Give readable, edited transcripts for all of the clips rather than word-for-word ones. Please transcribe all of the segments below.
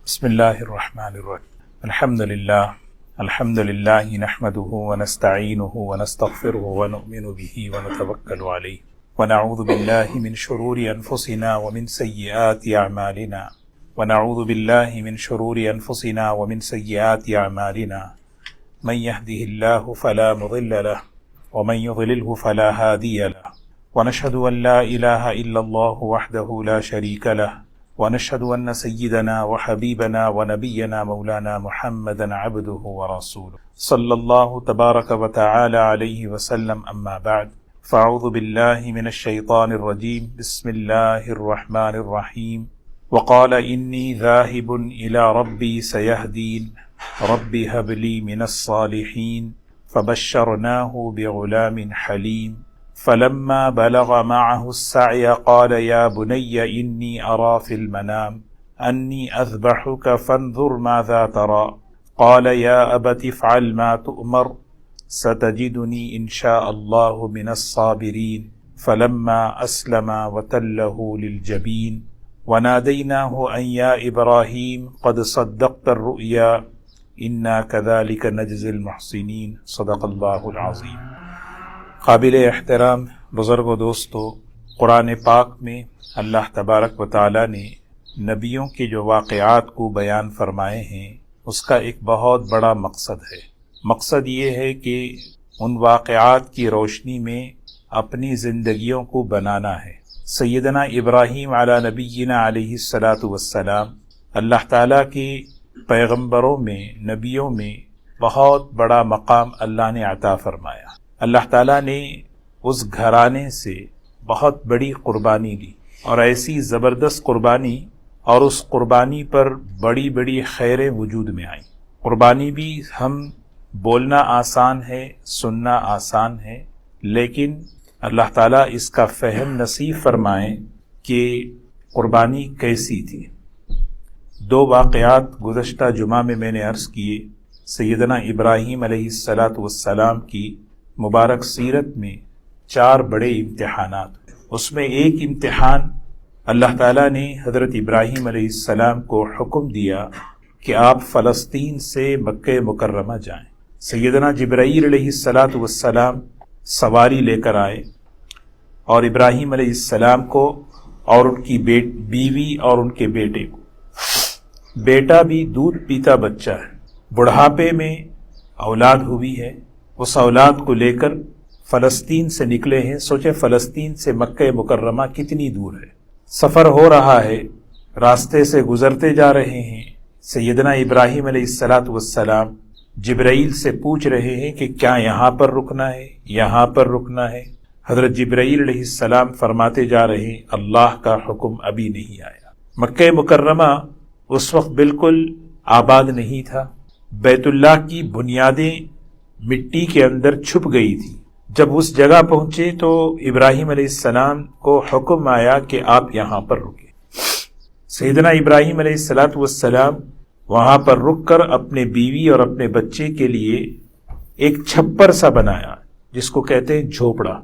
بسم الله الرحمن الرحيم الحمد لله نحمده ونستعينه ونستغفره ونؤمن به ونتوكل عليه ونعوذ بالله من شرور أنفسنا ومن سيئات أعمالنا من يهده الله فلا مضل له ومن يضلله فلا هادي له ونشهد أن لا إله إلا الله وحده لا شريك له ونشهد أن سيدنا وحبيبنا ونبينا مولانا محمدا عبده ورسوله صلى الله تبارك وتعالى عليه وسلم أما بعد فأعوذ بالله من الشيطان الرجيم بسم الله الرحمن الرحيم وقال إني ذاهب إلى ربي سيهدين رب هب لي من الصالحين فبشرناه بغلام حليم فلما بلغ معه السعي قال يا بني إني أرى في المنام أني أذبحك فانظر ماذا ترى قال يا أبت افعل ما تؤمر ستجدني إن شاء الله من الصابرين فلما أسلم وتله للجبين وناديناه أن يا إبراهيم قد صدقت الرؤيا إنا كذلك نجزي المحسنين صدق الله العظيم۔ قابل احترام بزرگ و دوستو، قرآن پاک میں اللہ تبارک و تعالی نے نبیوں کے جو واقعات کو بیان فرمائے ہیں اس کا ایک بہت بڑا مقصد ہے۔ مقصد یہ ہے کہ ان واقعات کی روشنی میں اپنی زندگیوں کو بنانا ہے۔ سیدنا ابراہیم علی نبینا علیہ الصلاۃ والسلام اللہ تعالیٰ کے پیغمبروں میں، نبیوں میں بہت بڑا مقام اللہ نے عطا فرمایا۔ اللہ تعالیٰ نے اس گھرانے سے بہت بڑی قربانی لی، اور ایسی زبردست قربانی، اور اس قربانی پر بڑی بڑی خیریں وجود میں آئیں۔ قربانی بھی ہم بولنا آسان ہے، سننا آسان ہے، لیکن اللہ تعالیٰ اس کا فہم نصیب فرمائیں کہ قربانی کیسی تھی۔ دو واقعات گزشتہ جمعہ میں نے عرض کیے۔ سیدنا ابراہیم علیہ السلام کی مبارک سیرت میں 4 بڑے امتحانات، اس میں ایک امتحان اللہ تعالیٰ نے حضرت ابراہیم علیہ السلام کو حکم دیا کہ آپ فلسطین سے مکہ مکرمہ جائیں۔ سیدنا جبرائیل علیہ السلام سواری لے کر آئے، اور ابراہیم علیہ السلام کو اور ان کی بیوی اور ان کے بیٹے کو، بیٹا بھی دودھ پیتا بچہ ہے، بڑھاپے میں اولاد ہوئی ہے، اس اولاد کو لے کر فلسطین سے نکلے ہیں۔ سوچے فلسطین سے مکہ مکرمہ کتنی دور ہے، سفر ہو رہا ہے، راستے سے گزرتے جا رہے ہیں۔ سیدنا ابراہیم علیہ السلام جبرائیل سے پوچھ رہے ہیں کہ کیا یہاں پر رکنا ہے، یہاں پر رکنا ہے؟ حضرت جبرائیل علیہ السلام فرماتے جا رہے ہیں اللہ کا حکم ابھی نہیں آیا۔ مکہ مکرمہ اس وقت بالکل آباد نہیں تھا، بیت اللہ کی بنیادیں مٹی کے اندر چھپ گئی تھی۔ جب اس جگہ پہنچے تو ابراہیم علیہ السلام کو حکم آیا کہ آپ یہاں پر رکیں۔ سیدنا ابراہیم علیہ السلام وہاں پر رک کر اپنے بیوی اور اپنے بچے کے لیے ایک چھپر سا بنایا، جس کو کہتے ہیں جھوپڑا۔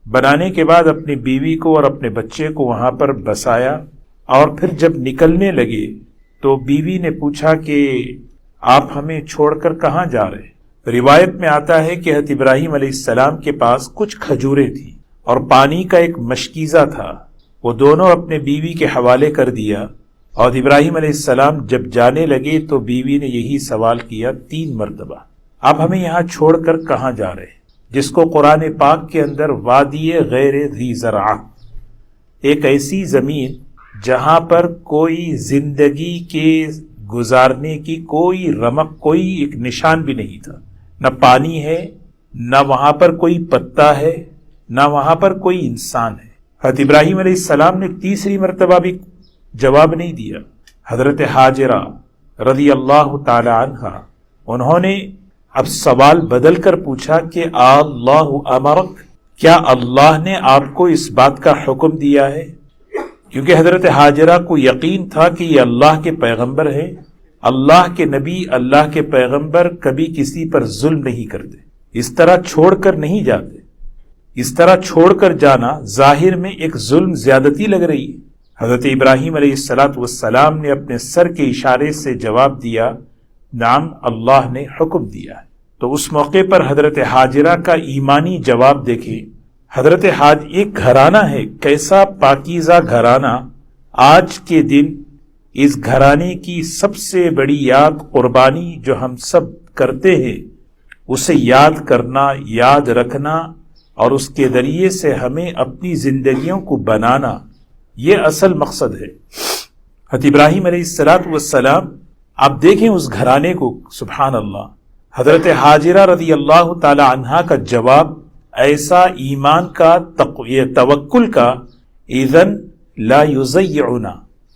بنانے کے بعد اپنی بیوی کو اور اپنے بچے کو وہاں پر بسایا، اور پھر جب نکلنے لگے تو بیوی نے پوچھا کہ آپ ہمیں چھوڑ کر کہاں جا رہے؟ روایت میں آتا ہے کہ حضرت ابراہیم علیہ السلام کے پاس کچھ کھجوریں تھیں اور پانی کا ایک مشکیزہ تھا، وہ دونوں اپنے بیوی کے حوالے کر دیا، اور ابراہیم علیہ السلام جب جانے لگے تو بیوی نے یہی سوال کیا 3 مرتبہ، آپ ہمیں یہاں چھوڑ کر کہاں جا رہے؟ جس کو قرآن پاک کے اندر وادی غیر ذی زرع، ایک ایسی زمین جہاں پر کوئی زندگی کے گزارنے کی کوئی رمق، کوئی ایک نشان بھی نہیں تھا، نہ پانی ہے، نہ وہاں پر کوئی پتا ہے، نہ وہاں پر کوئی انسان ہے۔ حضرت ابراہیم علیہ السلام نے تیسری مرتبہ بھی جواب نہیں دیا۔ حضرت حاجرہ رضی اللہ تعالی عنہ، انہوں نے اب سوال بدل کر پوچھا کہ اللہ امرک، کیا اللہ نے آپ کو اس بات کا حکم دیا ہے؟ کیونکہ حضرت حاجرہ کو یقین تھا کہ یہ اللہ کے پیغمبر ہیں، اللہ کے نبی، اللہ کے پیغمبر کبھی کسی پر ظلم نہیں کرتے، اس طرح چھوڑ کر نہیں جاتے۔ اس طرح چھوڑ کر جانا ظاہر میں ایک ظلم زیادتی لگ رہی ہے۔ حضرت ابراہیم علیہ السلام نے اپنے سر کے اشارے سے جواب دیا، نعم اللہ نے حکم دیا ہے۔ تو اس موقع پر حضرت حاجرہ کا ایمانی جواب دیکھیں۔ حضرت ایک گھرانہ ہے، کیسا پاکیزہ گھرانہ۔ آج کے دن اس گھرانے کی سب سے بڑی یاد قربانی جو ہم سب کرتے ہیں، اسے یاد کرنا، یاد رکھنا، اور اس کے ذریعے سے ہمیں اپنی زندگیوں کو بنانا، یہ اصل مقصد ہے۔ حضرت ابراہیم علیہ السلام، آپ دیکھیں اس گھرانے کو، سبحان اللہ۔ حضرت حاجرہ رضی اللہ تعالی عنہا کا جواب ایسا ایمان کا، توکل کا، اذن لا یضیعنا،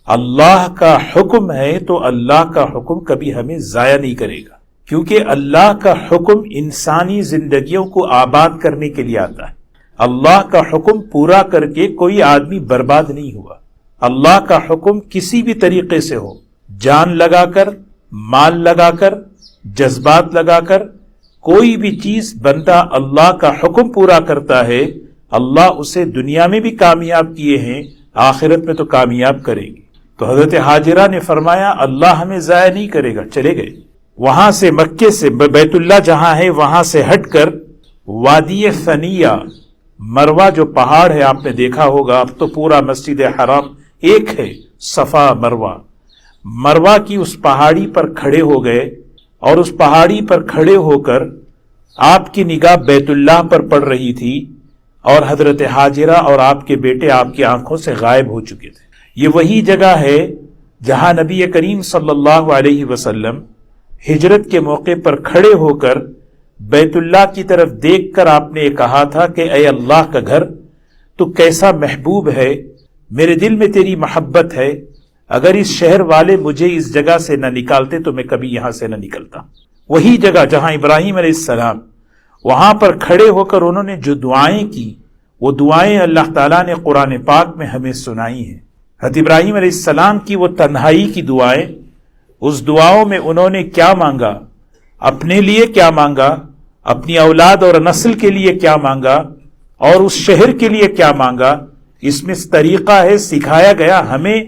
اللہ کا حکم ہے تو اللہ کا حکم کبھی ہمیں ضائع نہیں کرے گا، کیونکہ اللہ کا حکم انسانی زندگیوں کو آباد کرنے کے لیے آتا ہے۔ اللہ کا حکم پورا کر کے کوئی آدمی برباد نہیں ہوا۔ اللہ کا حکم کسی بھی طریقے سے ہو، جان لگا کر، مال لگا کر، جذبات لگا کر، کوئی بھی چیز بندہ اللہ کا حکم پورا کرتا ہے، اللہ اسے دنیا میں بھی کامیاب کیے ہیں، آخرت میں تو کامیاب کریں گے۔ تو حضرت حاجرہ نے فرمایا اللہ ہمیں ضائع نہیں کرے گا، چلے گئے۔ وہاں سے مکے سے بیت اللہ جہاں ہے وہاں سے ہٹ کر وادی ثنیہ، مروہ جو پہاڑ ہے آپ نے دیکھا ہوگا، اب تو پورا مسجد حرام ایک ہے، صفا مروہ، مروہ کی اس پہاڑی پر کھڑے ہو گئے، اور اس پہاڑی پر کھڑے ہو کر آپ کی نگاہ بیت اللہ پر پڑ رہی تھی، اور حضرت حاجرہ اور آپ کے بیٹے آپ کی آنکھوں سے غائب ہو چکے تھے۔ یہ وہی جگہ ہے جہاں نبی کریم صلی اللہ علیہ وسلم ہجرت کے موقع پر کھڑے ہو کر بیت اللہ کی طرف دیکھ کر آپ نے کہا تھا کہ اے اللہ کا گھر، تو کیسا محبوب ہے، میرے دل میں تیری محبت ہے، اگر اس شہر والے مجھے اس جگہ سے نہ نکالتے تو میں کبھی یہاں سے نہ نکلتا۔ وہی جگہ جہاں ابراہیم علیہ السلام وہاں پر کھڑے ہو کر انہوں نے جو دعائیں کی، وہ دعائیں اللہ تعالیٰ نے قرآن پاک میں ہمیں سنائی ہیں۔ حضرت ابراہیم علیہ السلام کی وہ تنہائی کی دعائیں، اس دعاؤں میں انہوں نے کیا مانگا، اپنے لیے کیا مانگا، اپنی اولاد اور نسل کے لیے کیا مانگا، اور اس شہر کے لیے کیا مانگا، اس میں طریقہ ہے، سکھایا گیا ہمیں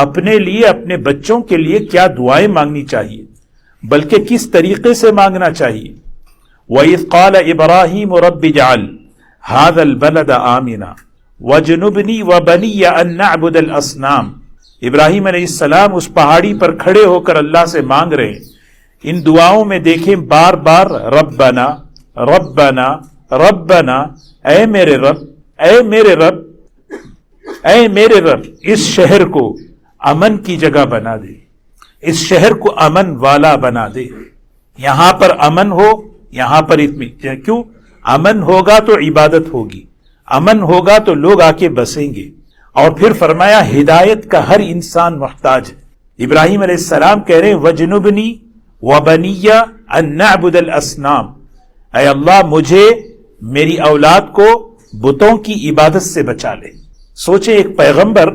اپنے لیے، اپنے بچوں کے لیے کیا دعائیں مانگنی چاہیے، بلکہ کس طریقے سے مانگنا چاہیے۔ وَإِذْ قَالَ إِبْرَاهِيمُ رَبِّ اجْعَلْ هَذَا الْبَلَدَ آمِنًا وَاجْنُبْنِي وَبَنِيَّ أَن نَّعْبُدَ الْأَصْنَامَ۔ ابراہیم علیہ السلام اس پہاڑی پر کھڑے ہو کر اللہ سے مانگ رہے ہیں۔ ان دعاؤں میں دیکھیں بار بار ربنا ربنا ربنا، اے میرے رب، اے میرے رب، اے میرے رب، اس شہر کو امن کی جگہ بنا دے، اس شہر کو امن والا بنا دے، یہاں پر امن ہو، یہاں پر اطمینان۔ کیوں؟ امن ہوگا تو عبادت ہوگی، امن ہوگا تو لوگ آ کے بسیں گے۔ اور پھر فرمایا ہدایت کا ہر انسان محتاج ہے۔ ابراہیم علیہ السلام کہہ رہے ہیں وَجْنُبْنِي وَبَنِيَّ أَن نَّعْبُدَ الْأَصْنَامَ، اے اللہ مجھے، میری اولاد کو بتوں کی عبادت سے بچا لے۔ سوچیں ایک پیغمبر،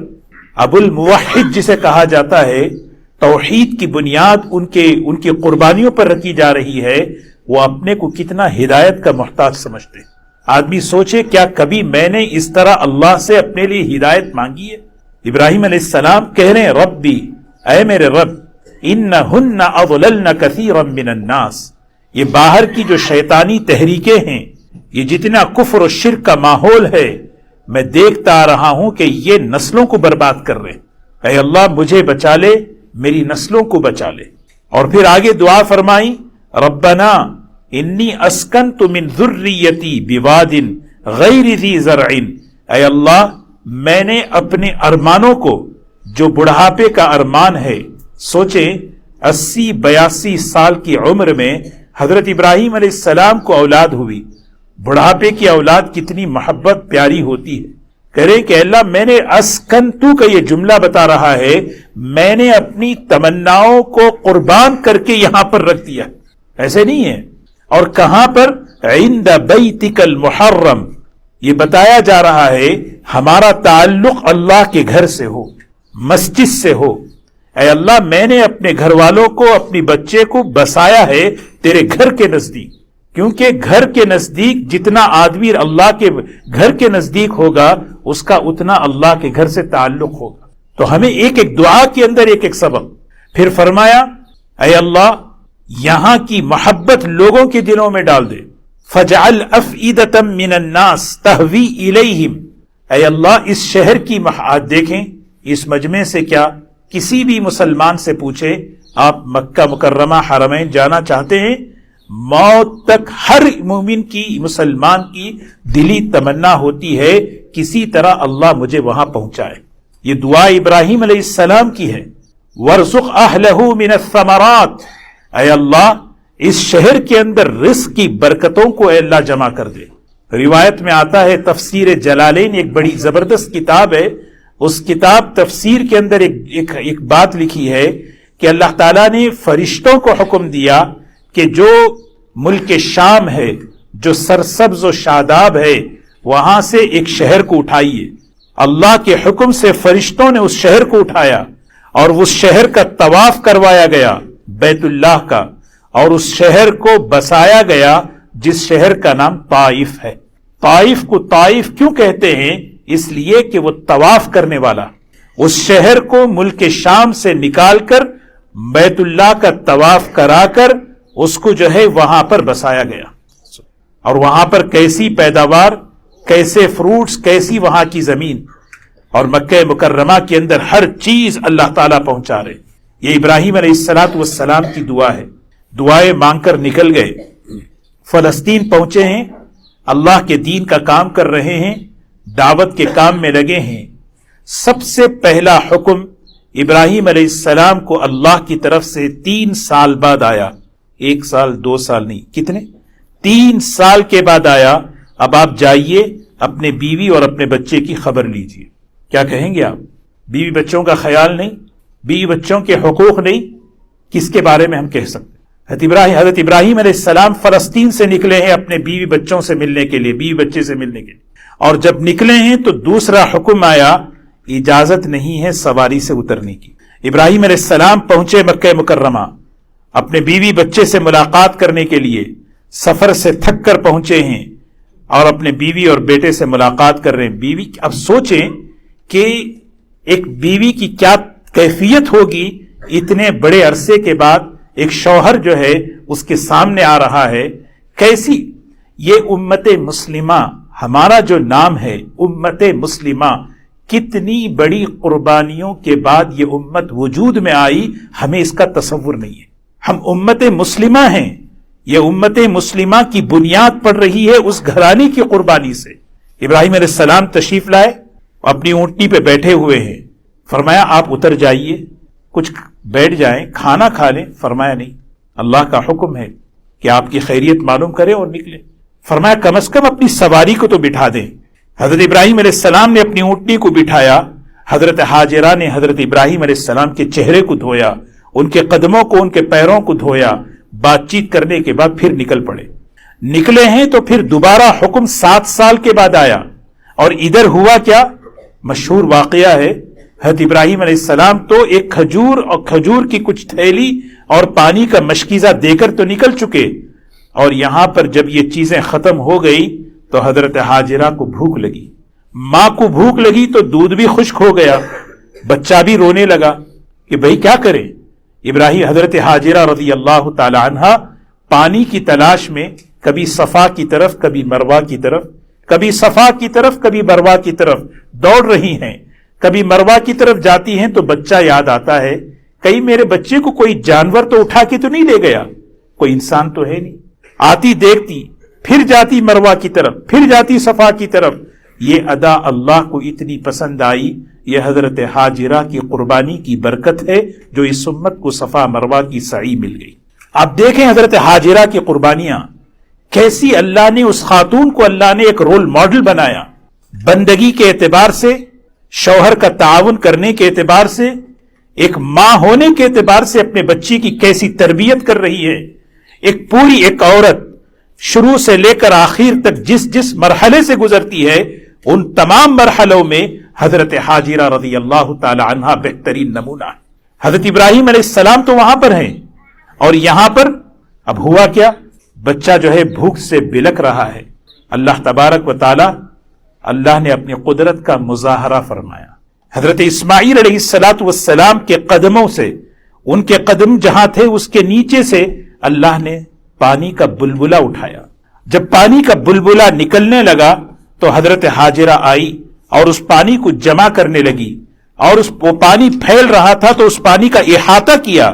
ابو الموحد جسے کہا جاتا ہے، توحید کی بنیاد ان کی قربانیوں پر رکھی جا رہی ہے، وہ اپنے کو کتنا ہدایت کا محتاج سمجھتے ہیں۔ آدمی سوچے کیا کبھی میں نے اس طرح اللہ سے اپنے لیے ہدایت مانگی ہے؟ ابراہیم علیہ السلام کہہ رہے ہیں ربی، اے میرے رب، انہن اضللن کثیرا من الناس، یہ باہر کی جو شیطانی تحریکیں ہیں، یہ جتنا کفر و شرک کا ماحول ہے، میں دیکھتا آ رہا ہوں کہ یہ نسلوں کو برباد کر رہے ہیں۔ اے اللہ مجھے بچا لے، میری نسلوں کو بچا لے۔ اور پھر آگے دعا فرمائی ربنا انی اسکنت من ذریتی بواد غیر ذی زرع، اے اللہ میں نے اپنے ارمانوں کو، جو بڑھاپے کا ارمان ہے، سوچیں 80-82 سال کی عمر میں حضرت ابراہیم علیہ السلام کو اولاد ہوئی۔ بڑھاپے کی اولاد کتنی محبت پیاری ہوتی ہے۔ کہہ رہے کہ اللہ میں نے اسکنتو کا یہ جملہ بتا رہا ہے، میں نے اپنی تمناؤں کو قربان کر کے یہاں پر رکھ دیا، ایسے نہیں ہے۔ اور کہاں پر؟ عند بیتک المحرم، یہ بتایا جا رہا ہے ہمارا تعلق اللہ کے گھر سے ہو، مسجد سے ہو۔ اے اللہ میں نے اپنے گھر والوں کو، اپنی بچے کو بسایا ہے تیرے گھر کے نزدیک، کیونکہ گھر کے نزدیک جتنا آدمی اللہ کے گھر کے نزدیک ہوگا، اس کا اتنا اللہ کے گھر سے تعلق ہوگا۔ تو ہمیں ایک ایک دعا کے اندر ایک ایک سبق. پھر فرمایا اے اللہ یہاں کی محبت لوگوں کے دلوں میں ڈال دے. فَجْعَلْ أَفْئِدَةً مِّنَ النَّاسِ تَهْوِي إِلَيْهِمْ. اے اللہ اس شہر کی دیکھیں اس مجمع سے کیا کسی بھی مسلمان سے پوچھے آپ مکہ مکرمہ حرمین جانا چاہتے ہیں، موت تک ہر مومن کی مسلمان کی دلی تمنا ہوتی ہے کسی طرح اللہ مجھے وہاں پہنچائے. یہ دعا ابراہیم علیہ السلام کی ہے. وَارْزُقْ أَهْلَهُ مِنَ الثَّمَرَاتِ. اے اللہ اس شہر کے اندر رزق کی برکتوں کو اے اللہ جمع کر دے. روایت میں آتا ہے تفسیر جلالین ایک بڑی زبردست کتاب ہے، اس کتاب تفسیر کے اندر ایک بات لکھی ہے کہ اللہ تعالیٰ نے فرشتوں کو حکم دیا کہ جو ملک شام ہے، جو سرسبز و شاداب ہے، وہاں سے ایک شہر کو اٹھائیے. اللہ کے حکم سے فرشتوں نے اس شہر کو اٹھایا اور اس شہر کا طواف کروایا گیا بیت اللہ کا، اور اس شہر کو بسایا گیا جس شہر کا نام طائف ہے. طائف کو طائف کیوں کہتے ہیں؟ اس لیے کہ وہ طواف کرنے والا. اس شہر کو ملک شام سے نکال کر بیت اللہ کا طواف کرا کر اس کو جو ہے وہاں پر بسایا گیا. اور وہاں پر کیسی پیداوار، کیسے فروٹس، کیسی وہاں کی زمین، اور مکہ مکرمہ کے اندر ہر چیز اللہ تعالیٰ پہنچا رہے. یہ ابراہیم علیہ السلام کی دعا ہے. دعائیں مانگ کر نکل گئے، فلسطین پہنچے ہیں، اللہ کے دین کا کام کر رہے ہیں، دعوت کے کام میں لگے ہیں. سب سے پہلا حکم ابراہیم علیہ السلام کو اللہ کی طرف سے 3 سال بعد آیا. 1 سال 2 سال نہیں، کتنے؟ 3 سال کے بعد آیا. اب آپ جائیے اپنے بیوی اور اپنے بچے کی خبر لیجیے. کیا کہیں گے آپ؟ بیوی بچوں کا خیال نہیں، بیوی بچوں کے حقوق نہیں، کس کے بارے میں ہم کہہ سکتے؟ حضرت ابراہیم علیہ السلام فلسطین سے نکلے ہیں اپنے بیوی بچوں سے ملنے کے لیے، بیوی بچے سے ملنے کے لیے. اور جب نکلے ہیں تو دوسرا حکم آیا، اجازت نہیں ہے سواری سے اترنے کی. ابراہیم علیہ السلام پہنچے مکہ مکرمہ اپنے بیوی بچے سے ملاقات کرنے کے لیے. سفر سے تھک کر پہنچے ہیں اور اپنے بیوی اور بیٹے سے ملاقات کر رہے ہیں. بیوی اب سوچیں کہ ایک بیوی کی کیا کیفیت ہوگی اتنے بڑے عرصے کے بعد ایک شوہر جو ہے اس کے سامنے آ رہا ہے. کیسی یہ امت مسلمہ، ہمارا جو نام ہے امت مسلمہ، کتنی بڑی قربانیوں کے بعد یہ امت وجود میں آئی، ہمیں اس کا تصور نہیں ہے. ہم امت مسلمہ ہیں. یہ امت مسلمہ کی بنیاد پڑ رہی ہے اس گھرانے کی قربانی سے. ابراہیم علیہ السلام تشریف لائے، اپنی اونٹنی پہ بیٹھے ہوئے ہیں. فرمایا آپ اتر جائیے، کچھ بیٹھ جائیں، کھانا کھا لیں. فرمایا نہیں، اللہ کا حکم ہے کہ آپ کی خیریت معلوم کریں اور نکلیں. فرمایا کم از کم اپنی سواری کو تو بٹھا دیں. حضرت ابراہیم علیہ السلام نے اپنی اونٹنی کو بٹھایا. حضرت حاجرہ نے حضرت ابراہیم علیہ السلام کے چہرے کو دھویا، ان کے قدموں کو، ان کے پیروں کو دھویا. بات چیت کرنے کے بعد پھر نکل پڑے. نکلے ہیں تو پھر دوبارہ حکم 7 سال کے بعد آیا. اور ادھر ہوا کیا؟ مشہور واقعہ ہے. حضرت ابراہیم علیہ السلام تو ایک کھجور اور کھجور کی کچھ تھیلی اور پانی کا مشکیزہ دے کر تو نکل چکے، اور یہاں پر جب یہ چیزیں ختم ہو گئی تو حضرت حاجرہ کو بھوک لگی. ماں کو بھوک لگی تو دودھ بھی خشک ہو گیا، بچہ بھی رونے لگا کہ بھئی کیا کریں. ابراہیم حضرت حاجرہ رضی اللہ تعالی عنہا پانی کی تلاش میں کبھی صفا کی طرف، کبھی مروہ کی طرف، کبھی صفا کی طرف، کبھی مروہ کی طرف دوڑ رہی ہیں. کبھی مروہ کی طرف جاتی ہیں تو بچہ یاد آتا ہے، کہیں میرے بچے کو کوئی جانور تو اٹھا کے تو نہیں لے گیا، کوئی انسان تو ہے نہیں. آتی دیکھتی، پھر جاتی مروہ کی طرف، پھر جاتی صفا کی طرف. یہ ادا اللہ کو اتنی پسند آئی. یہ حضرت حاجرہ کی قربانی کی برکت ہے جو اس امت کو صفا مروہ کی سعی مل گئی. آپ دیکھیں حضرت حاجرہ کی قربانیاں کیسی، اللہ نے اس خاتون کو اللہ نے ایک رول ماڈل بنایا. بندگی کے اعتبار سے، شوہر کا تعاون کرنے کے اعتبار سے، ایک ماں ہونے کے اعتبار سے اپنے بچی کی کیسی تربیت کر رہی ہے. ایک عورت شروع سے لے کر آخر تک جس مرحلے سے گزرتی ہے، ان تمام مرحلوں میں حضرت حاجرہ رضی اللہ تعالی عنہا بہترین نمونہ ہے. حضرت ابراہیم علیہ السلام تو وہاں پر ہیں، اور یہاں پر اب ہوا کیا؟ بچہ جو ہے بھوک سے بلک رہا ہے. اللہ تبارک و تعالی، اللہ نے اپنی قدرت کا مظاہرہ فرمایا. حضرت اسماعیل علیہ الصلوۃ والسلام کے قدموں سے، ان کے قدم جہاں تھے اس کے نیچے سے اللہ نے پانی کا بلبلہ اٹھایا. جب پانی کا بلبلہ نکلنے لگا تو حضرت ہاجرہ آئی اور اس پانی کو جمع کرنے لگی، اور وہ پانی پھیل رہا تھا تو اس پانی کا احاطہ کیا،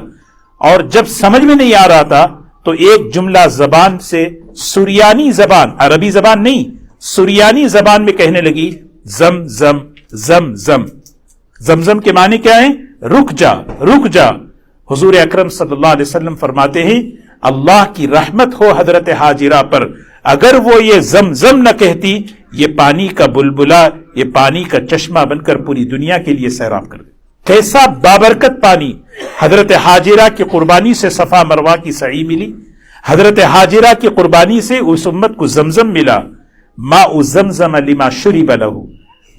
اور جب سمجھ میں نہیں آ رہا تھا تو ایک جملہ زبان سے، سریانی زبان، عربی زبان نہیں، سریانی زبان میں کہنے لگی، زم زم زم زم. زمزم کے معنی کیا ہیں؟ رک جا رک جا. حضور اکرم صلی اللہ علیہ وسلم فرماتے ہیں اللہ کی رحمت ہو حضرت ہاجرہ پر، اگر وہ یہ زمزم نہ کہتی یہ پانی کا بلبلہ، یہ پانی کا چشمہ بن کر پوری دنیا کے لیے سیراب کر دے. کیسا بابرکت پانی. حضرت ہاجرہ کی قربانی سے صفا مروہ کی سعی ملی، حضرت ہاجرہ کی قربانی سے اس امت کو زمزم ملا. ماء زمزم لما شرب لہ،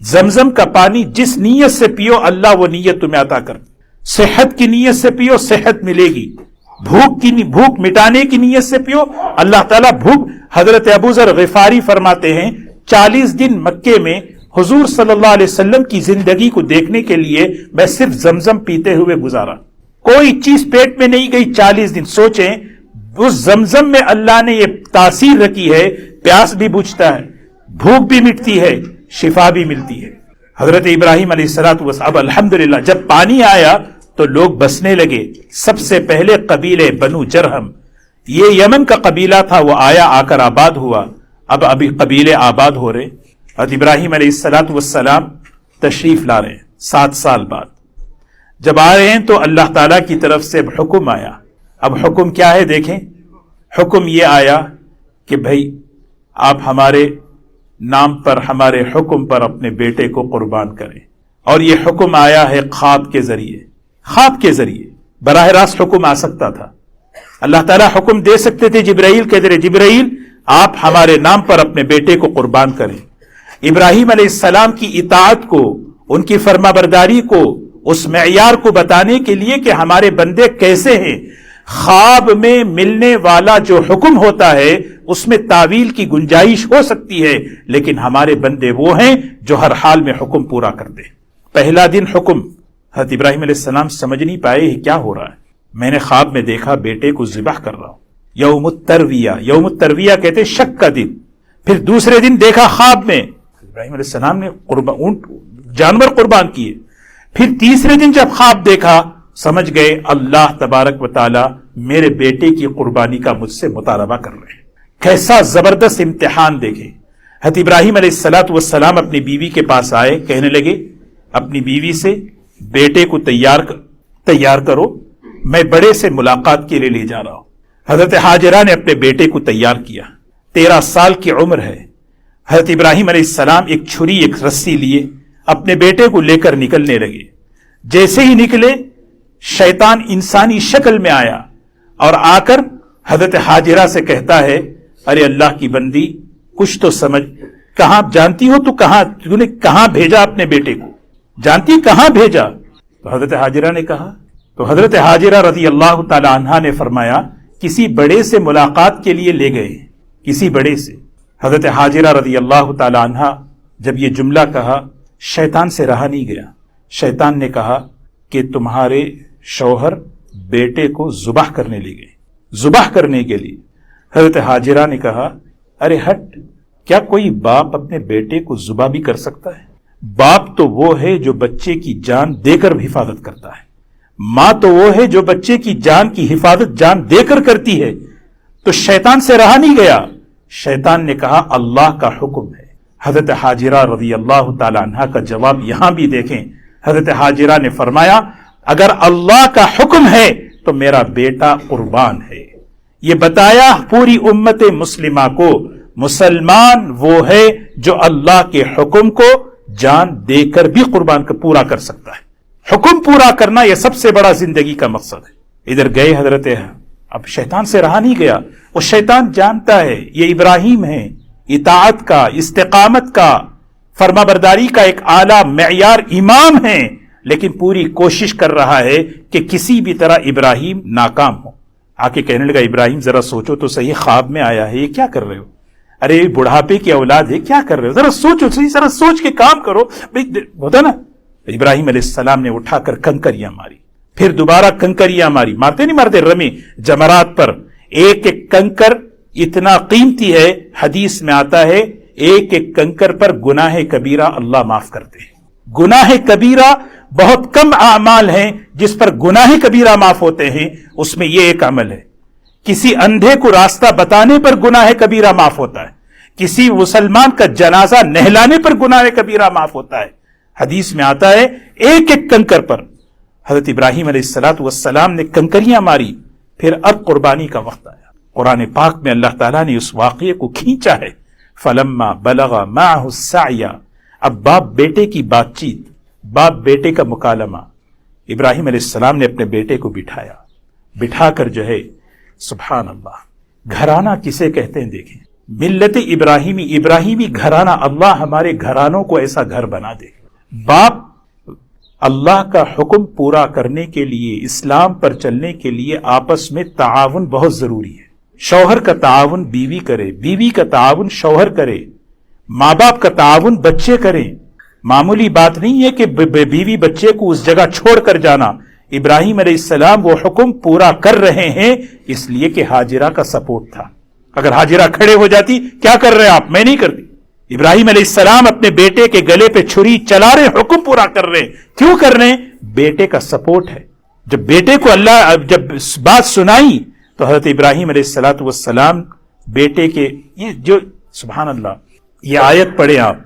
زمزم کا پانی جس نیت سے پیو اللہ وہ نیت تمہیں عطا کر. صحت کی نیت سے پیو صحت ملے گی، بھوک مٹانے کی نیت سے پیو اللہ تعالیٰ بھوک. حضرت ابو ذر غفاری فرماتے ہیں 40 دن مکے میں حضور صلی اللہ علیہ وسلم کی زندگی کو دیکھنے کے لیے میں صرف زمزم پیتے ہوئے گزارا، کوئی چیز پیٹ میں نہیں گئی 40 دن. سوچیں اس زمزم میں اللہ نے یہ تاثیر رکھی ہے، پیاس بھی بجھتا ہے، بھوک بھی مٹتی ہے، شفا بھی ملتی ہے. حضرت ابراہیم علیہ السلام اب الحمدللہ جب پانی آیا تو لوگ بسنے لگے. سب سے پہلے قبیلے بنو جرہم، یہ یمن کا قبیلہ تھا، وہ آیا، آ کر آباد ہوا. اب ابھی قبیلے آباد ہو رہے. حضرت ابراہیم علیہ السلام تشریف لا رہے ہیں 7 سال بعد. جب آ رہے ہیں تو اللہ تعالیٰ کی طرف سے حکم آیا. اب حکم کیا ہے دیکھیں، حکم یہ آیا کہ بھائی آپ ہمارے نام پر، ہمارے حکم پر اپنے بیٹے کو قربان کریں. اور یہ حکم آیا ہے خواب کے ذریعے. خواب کے ذریعے براہ راست حکم آ سکتا تھا، اللہ تعالیٰ حکم دے سکتے تھے جبرائیل کے ذریعے، جبرائیل آپ ہمارے نام پر اپنے بیٹے کو قربان کریں. ابراہیم علیہ السلام کی اطاعت کو، ان کی فرما برداری کو، اس معیار کو بتانے کے لیے کہ ہمارے بندے کیسے ہیں. خواب میں ملنے والا جو حکم ہوتا ہے اس میں تعویل کی گنجائش ہو سکتی ہے، لیکن ہمارے بندے وہ ہیں جو ہر حال میں حکم پورا کر دیں. پہلا دن حکم، حضرت ابراہیم علیہ السلام سمجھ نہیں پائے کیا ہو رہا ہے. میں نے خواب میں دیکھا بیٹے کو ذبح کر رہا ہوں. یوم الترویہ، یوم الترویہ کہتے شک کا دن. پھر دوسرے دن دیکھا خواب میں ابراہیم علیہ السلام نے اونٹ جانور قربان کیے. پھر تیسرے دن جب خواب دیکھا سمجھ گئے اللہ تبارک و تعالی میرے بیٹے کی قربانی کا مجھ سے مطالبہ کر رہے ہیں. کیسا زبردست امتحان دیکھیں. حضرت ابراہیم علیہ السلام اپنی بیوی کے پاس آئے، کہنے لگے اپنی بیوی سے بیٹے کو تیار کرو، میں بڑے سے ملاقات کے لیے لے جا رہا ہوں. حضرت ہاجرہ نے اپنے بیٹے کو تیار کیا. 13 سال کی عمر ہے. حضرت ابراہیم علیہ السلام ایک چھری، ایک رسی لیے اپنے بیٹے کو لے کر نکلنے لگے. جیسے ہی نکلے شیطان انسانی شکل میں آیا اور آ کر حضرت ہاجرہ سے کہتا ہے ارے اللہ کی بندی کچھ تو سمجھ، کہاں جانتی ہو تو نے کہاں بھیجا اپنے بیٹے کو، جانتی کہاں بھیجا؟ تو حضرت ہاجرہ نے کہا، تو حضرت ہاجرہ رضی اللہ تعالی عنہا نے فرمایا کسی بڑے سے ملاقات کے لیے لے گئے، کسی بڑے سے. حضرت ہاجرہ رضی اللہ تعالی عنہا جب یہ جملہ کہا شیطان سے رہا نہیں گیا. شیطان نے کہا کہ تمہارے شوہر بیٹے کو ذبح کرنے لے گئے، ذبح کرنے کے لیے. حضرت ہاجرہ نے کہا ارے ہٹ، کیا کوئی باپ اپنے بیٹے کو ذبح بھی کر سکتا ہے؟ باپ تو وہ ہے جو بچے کی جان دے کر حفاظت کرتا ہے، ماں تو وہ ہے جو بچے کی جان کی حفاظت جان دے کر کرتی ہے. تو شیطان سے رہا نہیں گیا. شیطان نے کہا اللہ کا حکم ہے. حضرت ہاجرہ رضی اللہ تعالی عنہا کا جواب یہاں بھی دیکھیں. حضرت ہاجرہ نے فرمایا اگر اللہ کا حکم ہے تو میرا بیٹا قربان ہے. یہ بتایا پوری امت مسلمہ کو مسلمان وہ ہے جو اللہ کے حکم کو جان دے کر بھی قربان پورا کر سکتا ہے. حکم پورا کرنا یہ سب سے بڑا زندگی کا مقصد ہے. ادھر گئے حضرت، اب شیطان سے رہا نہیں گیا. وہ شیطان جانتا ہے یہ ابراہیم ہے، اطاعت کا، استقامت کا، فرما برداری کا ایک اعلیٰ معیار امام ہے، لیکن پوری کوشش کر رہا ہے کہ کسی بھی طرح ابراہیم ناکام ہو. آ کے کہنے لگا ابراہیم ذرا سوچو تو صحیح، خواب میں آیا ہے یہ کیا کر رہے ہو؟ ارے بڑھاپے کی اولاد ہے کیا کر رہے ہو؟ ذرا سوچو صحیح، ذرا سوچ کے کام کرو. ہوتا نا ابراہیم علیہ السلام نے اٹھا کر کنکریاں ماری، پھر دوبارہ کنکریاں ماری، مارتے نہیں مارتے، رمی جمرات پر، ایک ایک کنکر اتنا قیمتی ہے، حدیث میں آتا ہے ایک ایک کنکر پر گناہ کبیرہ اللہ معاف کرتے ہیں۔ گناہ کبیرہ بہت کم اعمال ہیں جس پر گناہ کبیرہ معاف ہوتے ہیں، اس میں یہ ایک عمل ہے۔ کسی اندھے کو راستہ بتانے پر گناہ کبیرہ معاف ہوتا ہے، کسی مسلمان کا جنازہ نہلانے پر گناہ کبیرہ معاف ہوتا ہے۔ حدیث میں آتا ہے ایک ایک کنکر پر حضرت ابراہیم علیہ السلام نے کنکریاں ماری، پھر اب قربانی کا وقت آیا۔ قرآن پاک میں اللہ تعالیٰ نے اس واقعے کو کھینچا ہے، فلما بلغ معه السعی، اب باپ بیٹے کی بات چیت، باپ بیٹے کا مکالمہ، ابراہیم علیہ السلام نے اپنے بیٹے کو بٹھایا، بٹھا کر جو ہے سبحان اللہ، گھرانہ کسے کہتے ہیں دیکھیں، ملت ابراہیمی، ابراہیمی گھرانہ، اللہ ہمارے گھرانوں کو ایسا گھر بنا دے۔ باپ اللہ کا حکم پورا کرنے کے لیے، اسلام پر چلنے کے لیے آپس میں تعاون بہت ضروری ہے۔ شوہر کا تعاون بیوی کرے، بیوی کا تعاون شوہر کرے، ماں باپ کا تعاون بچے کریں۔ معمولی بات نہیں ہے کہ بیوی بچے کو اس جگہ چھوڑ کر جانا۔ ابراہیم علیہ السلام وہ حکم پورا کر رہے ہیں اس لیے کہ ہاجرہ کا سپورٹ تھا۔ اگر ہاجرہ کھڑے ہو جاتی، کیا کر رہے ہیں آپ، میں نہیں کرتی، ابراہیم علیہ السلام اپنے بیٹے کے گلے پہ چھری چلا رہے، حکم پورا کر رہے۔ کیوں کر رہے ہیں؟ بیٹے کا سپورٹ ہے۔ جب بیٹے کو اللہ جب بات سنائی تو حضرت ابراہیم علیہ السلام بیٹے کے، یہ جو سبحان اللہ، یہ آیت پڑھیں آپ،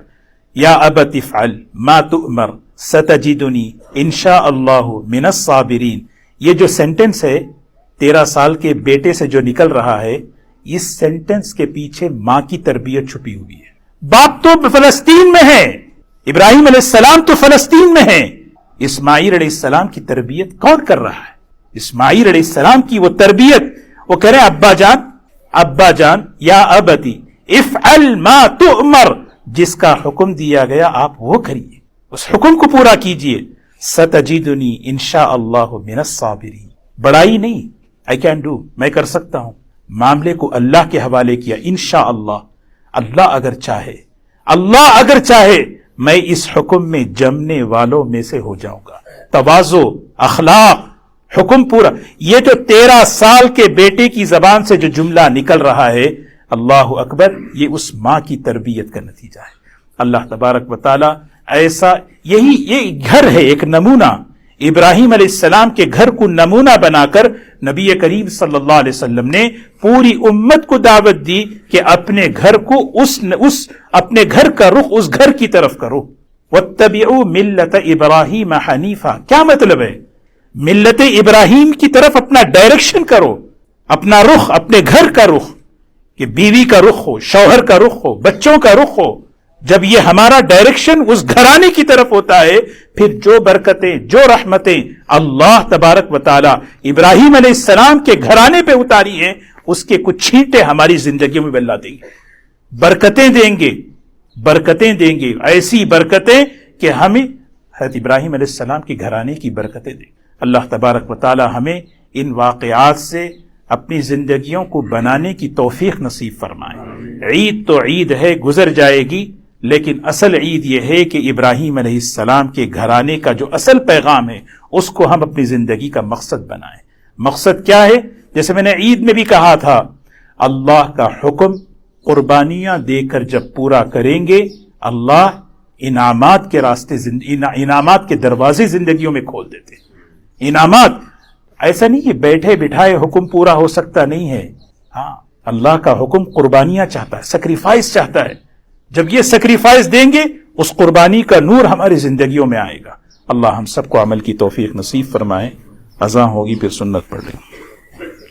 یا ابت افعل ما تؤمر ستجدنی انشاء اللہ من الصابرین، یہ جو سینٹنس ہے 13 سال کے بیٹے سے جو نکل رہا ہے، اس سینٹنس کے پیچھے ماں کی تربیت چھپی ہوئی ہے۔ باپ تو فلسطین میں ہے، ابراہیم علیہ السلام تو فلسطین میں ہیں، اسماعیل علیہ السلام کی تربیت کون کر رہا ہے؟ اسماعیل علیہ السلام کی وہ تربیت، وہ کہہ رہے ہیں ابا جان یا ابتی افعل ما تؤمر، جس کا حکم دیا گیا آپ وہ کریے، اس حکم کو پورا کیجئے۔ ستجدنی انشاء اللہ من الصابرین، بڑائی نہیں، I can do، میں کر سکتا ہوں، معاملے کو اللہ کے حوالے کیا، انشاء اللہ، اللہ اگر چاہے میں اس حکم میں جمنے والوں میں سے ہو جاؤں گا۔ تواضع، اخلاق، حکم پورا، یہ جو 13 سال کے بیٹے کی زبان سے جو جملہ نکل رہا ہے، اللہ اکبر، یہ اس ماں کی تربیت کا نتیجہ ہے۔ اللہ تبارک و تعالی ایسا، یہ گھر ہے ایک نمونہ، ابراہیم علیہ السلام کے گھر کو نمونہ بنا کر نبی کریم صلی اللہ علیہ وسلم نے پوری امت کو دعوت دی کہ اپنے گھر کو اپنے گھر کا رخ اس گھر کی طرف کرو۔ واتبعوا ملت ابراہیم حنیفا، کیا مطلب ہے؟ ملت ابراہیم کی طرف اپنا ڈائریکشن کرو، اپنا رخ، اپنے گھر کا رخ، کہ بیوی کا رخ ہو، شوہر کا رخ ہو، بچوں کا رخ ہو۔ جب یہ ہمارا ڈائریکشن اس گھرانے کی طرف ہوتا ہے، پھر جو برکتیں، جو رحمتیں اللہ تبارک و تعالی ابراہیم علیہ السلام کے گھرانے پہ اتاری ہیں، اس کے کچھ چھینٹے ہماری زندگیوں میں اللہ دیں گے، برکتیں دیں گے، ایسی برکتیں کہ ہمیں حضرت ابراہیم علیہ السلام کے گھرانے کی برکتیں دیں۔ اللہ تبارک و تعالی ہمیں ان واقعات سے اپنی زندگیوں کو بنانے کی توفیق نصیب فرمائے۔ عید تو عید ہے، گزر جائے گی، لیکن اصل عید یہ ہے کہ ابراہیم علیہ السلام کے گھرانے کا جو اصل پیغام ہے اس کو ہم اپنی زندگی کا مقصد بنائیں۔ مقصد کیا ہے؟ جیسے میں نے عید میں بھی کہا تھا، اللہ کا حکم قربانیاں دے کر جب پورا کریں گے، اللہ انعامات کے راستے، انعامات کے دروازے زندگیوں میں کھول دیتے۔ انعامات ایسا نہیں ہے بیٹھے بٹھائے حکم پورا ہو سکتا نہیں ہے، ہاں اللہ کا حکم قربانیاں چاہتا ہے، سیکریفائس چاہتا ہے۔ جب یہ سیکریفائس دیں گے، اس قربانی کا نور ہماری زندگیوں میں آئے گا۔ اللہ ہم سب کو عمل کی توفیق نصیب فرمائے۔ اذان ہوگی، پھر سنت پڑھ لیں۔